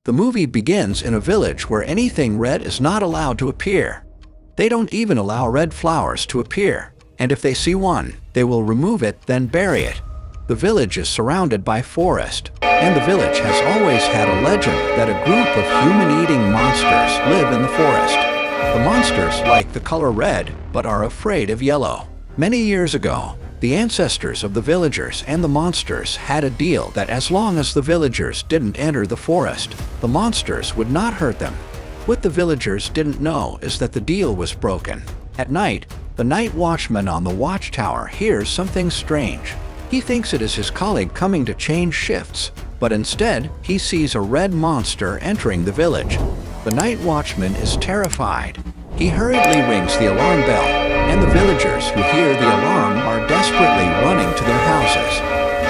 The movie begins in a village where anything red is not allowed to appear. They don't even allow red flowers to appear, and if they see one, they will remove it, then bury it. The village is surrounded by forest, and the village has always had a legend that a group of human-eating monsters live in the forest. The monsters like the color red, but are afraid of yellow. Many years ago, the ancestors of the villagers and the monsters had a deal that as long as the villagers didn't enter the forest, the monsters would not hurt them. What the villagers didn't know is that the deal was broken. At night, the night watchman on the watchtower hears something strange. He thinks it is his colleague coming to change shifts, but instead, he sees a red monster entering the village. The night watchman is terrified. He hurriedly rings the alarm bell, and the villagers who hear the alarm are desperately running to their houses.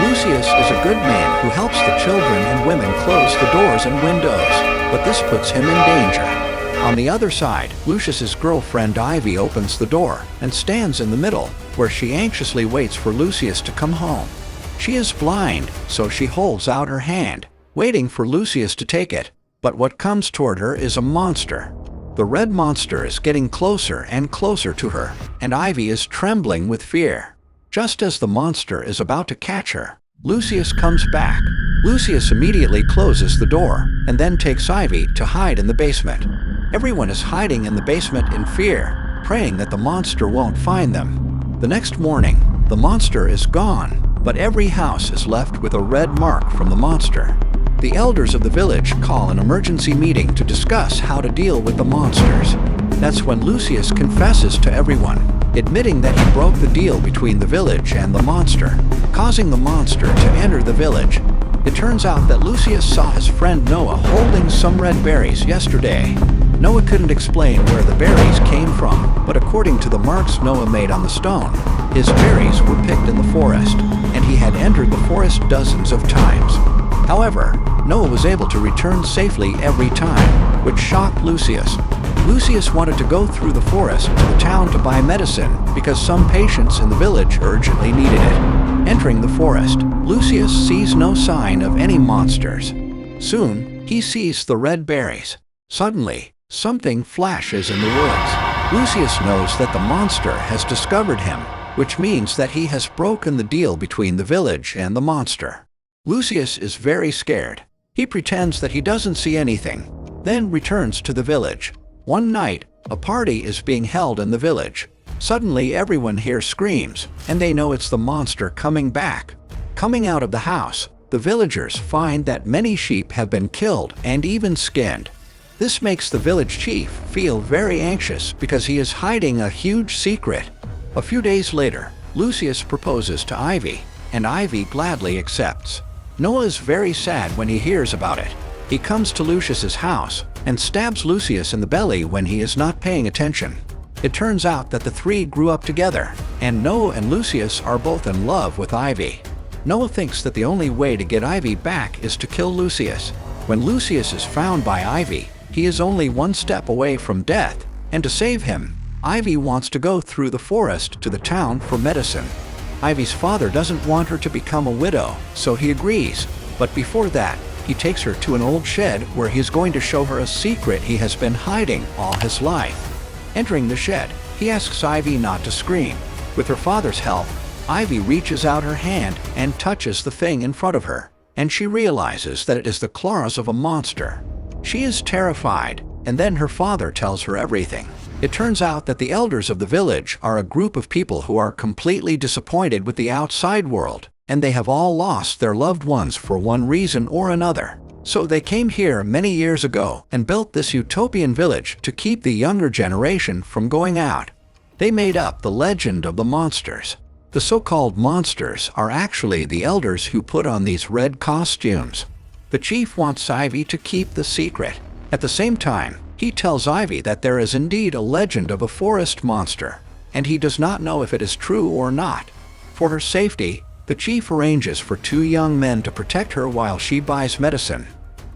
Lucius is a good man who helps the children and women close the doors and windows, but this puts him in danger. On the other side, Lucius's girlfriend Ivy opens the door and stands in the middle, where she anxiously waits for Lucius to come home. She is blind, so she holds out her hand, waiting for Lucius to take it, but what comes toward her is a monster. The red monster is getting closer and closer to her, and Ivy is trembling with fear. Just as the monster is about to catch her, Lucius comes back. Lucius immediately closes the door and then takes Ivy to hide in the basement. Everyone is hiding in the basement in fear, praying that the monster won't find them. The next morning, the monster is gone, but every house is left with a red mark from the monster. The elders of the village call an emergency meeting to discuss how to deal with the monsters. That's when Lucius confesses to everyone, admitting that he broke the deal between the village and the monster, causing the monster to enter the village. It turns out that Lucius saw his friend Noah holding some red berries yesterday. Noah couldn't explain where the berries came from, but according to the marks Noah made on the stone, his berries were picked in the forest, and he had entered the forest dozens of times. However, Noah was able to return safely every time, which shocked Lucius. Lucius wanted to go through the forest to the town to buy medicine because some patients in the village urgently needed it. Entering the forest, Lucius sees no sign of any monsters. Soon, he sees the red berries. Suddenly, something flashes in the woods. Lucius knows that the monster has discovered him, which means that he has broken the deal between the village and the monster. Lucius is very scared. He pretends that he doesn't see anything, then returns to the village. One night, a party is being held in the village. Suddenly, everyone hears screams, and they know it's the monster coming back. Coming out of the house, the villagers find that many sheep have been killed and even skinned. This makes the village chief feel very anxious because he is hiding a huge secret. A few days later, Lucius proposes to Ivy, and Ivy gladly accepts. Noah is very sad when he hears about it. He comes to Lucius's house and stabs Lucius in the belly when he is not paying attention. It turns out that the three grew up together, and Noah and Lucius are both in love with Ivy. Noah thinks that the only way to get Ivy back is to kill Lucius. When Lucius is found by Ivy, he is only one step away from death, and to save him, Ivy wants to go through the forest to the town for medicine. Ivy's father doesn't want her to become a widow, so he agrees. But before that, he takes her to an old shed where he's going to show her a secret he has been hiding all his life. Entering the shed, he asks Ivy not to scream. With her father's help, Ivy reaches out her hand and touches the thing in front of her, and she realizes that it is the claws of a monster. She is terrified, and then her father tells her everything. It turns out that the elders of the village are a group of people who are completely disappointed with the outside world, and they have all lost their loved ones for one reason or another. So they came here many years ago and built this utopian village to keep the younger generation from going out. They made up the legend of the monsters. The so-called monsters are actually the elders who put on these red costumes. The chief wants Ivy to keep the secret. At the same time, he tells Ivy that there is indeed a legend of a forest monster, and he does not know if it is true or not. For her safety, the chief arranges for two young men to protect her while she buys medicine.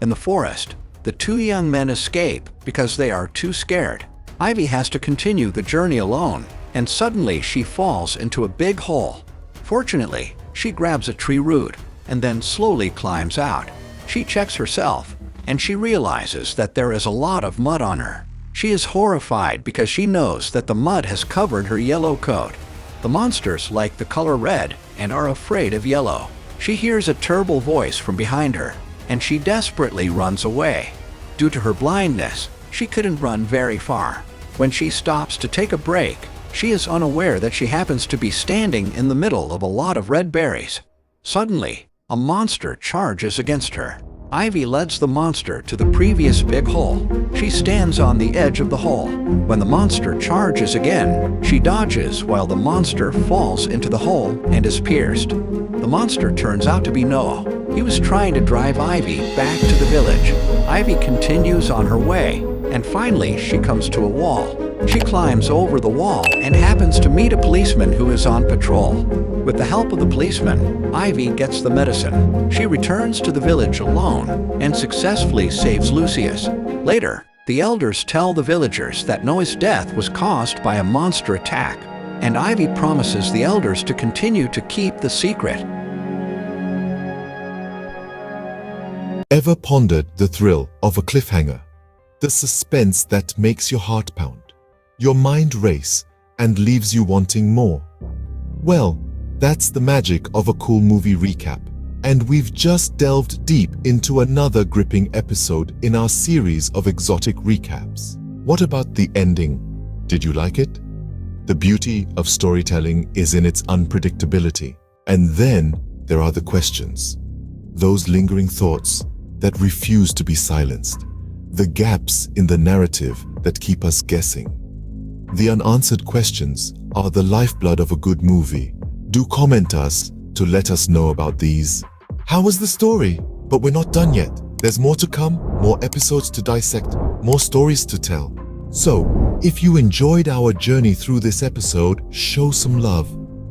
In the forest, the two young men escape because they are too scared. Ivy has to continue the journey alone, and suddenly she falls into a big hole. Fortunately, she grabs a tree root and then slowly climbs out. She checks herself, and she realizes that there is a lot of mud on her. She is horrified because she knows that the mud has covered her yellow coat. The monsters like the color red and are afraid of yellow. She hears a terrible voice from behind her, and she desperately runs away. Due to her blindness, she couldn't run very far. When she stops to take a break, she is unaware that she happens to be standing in the middle of a lot of red berries. Suddenly, a monster charges against her. Ivy leads the monster to the previous big hole. She stands on the edge of the hole. When the monster charges again, she dodges while the monster falls into the hole and is pierced. The monster turns out to be Noah. He was trying to drive Ivy back to the village. Ivy continues on her way, and finally she comes to a wall. She climbs over the wall and happens to meet a policeman who is on patrol. With the help of the policeman, Ivy gets the medicine. She returns to the village alone and successfully saves Lucius. Later, the elders tell the villagers that Noah's death was caused by a monster attack, and Ivy promises the elders to continue to keep the secret. Ever pondered the thrill of a cliffhanger? The suspense that makes your heart pound, your mind race, and leaves you wanting more? Well, that's the magic of a cool movie recap. And we've just delved deep into another gripping episode in our series of exotic recaps. What about the ending? Did you like it? The beauty of storytelling is in its unpredictability. And then there are the questions. Those lingering thoughts that refuse to be silenced. The gaps in the narrative that keep us guessing. The unanswered questions are the lifeblood of a good movie. Do comment us to let us know about these. How was the story? But we're not done yet. There's more to come, more episodes to dissect, more stories to tell. So, if you enjoyed our journey through this episode, show some love.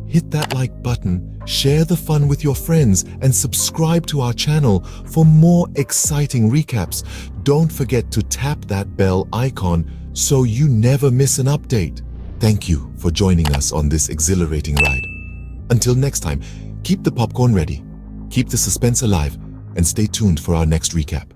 Hit that like button, share the fun with your friends, and subscribe to our channel for more exciting recaps. Don't forget to tap that bell icon so you never miss an update. Thank you for joining us on this exhilarating ride. Until next time, keep the popcorn ready, keep the suspense alive, and stay tuned for our next recap.